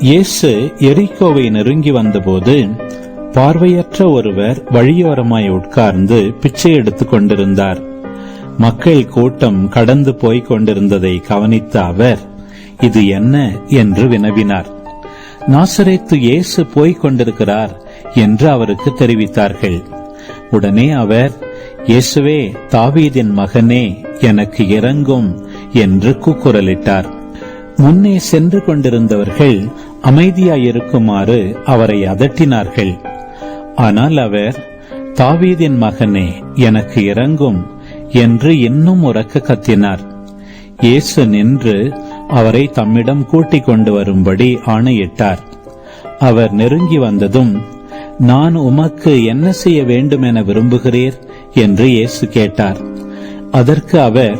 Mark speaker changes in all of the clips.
Speaker 1: இயேசு எரிகோவை நெருங்கி வந்தபோது பார்வையற்ற ஒருவர் வழியோரமாய் உட்கார்ந்து பிச்சை எடுத்துக் கொண்டிருந்தார். மக்கள் கூட்டம் கடந்து போய்க் கொண்டிருந்ததை கவனித்த அவர், இது என்ன என்று வினவினார். நாசரேத்து இயேசு போய்க் கொண்டிருக்கிறார் என்று அவருக்கு தெரிவித்தார்கள். உடனே அவர், இயேசுவே, தாவீதின் மகனே, எனக்கு இரங்கும் என்று கூக்குரலிட்டார். முன்னே சென்று கொண்டிருந்தவர்கள் அமைதியாயிருக்குமாறு அவரை அதட்டினார்கள். ஆனால் அவர், தாவீதின் மகனே, எனக்கு இரங்கும் என்று இன்னும் உரக்க கத்தினார். இயேசு நின்று அவரை தம்மிடம் கூட்டிக் கொண்டு வரும்படி ஆணையிட்டார். அவர் நெருங்கி வந்ததும், நான் உமக்கு என்ன செய்ய வேண்டும் என விரும்புகிறீர் என்று இயேசு கேட்டார். அதற்கு அவர்,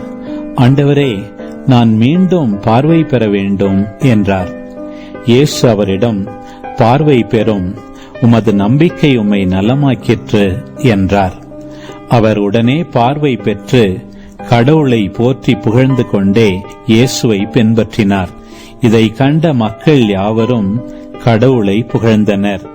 Speaker 1: ஆண்டவரே, நான் மீண்டும் பார்வை பெற வேண்டும் என்றார். இயேசு அவரிடம், பார்வை பெறும், உமது நம்பிக்கை உம்மை நலமாக்கிற்று என்றார். அவர் உடனே பார்வை பெற்று கடவுளை போற்றி புகழ்ந்து கொண்டே இயேசுவை பின்பற்றினார். இதை கண்ட மக்கள் யாவரும் கடவுளை புகழ்ந்தனர்.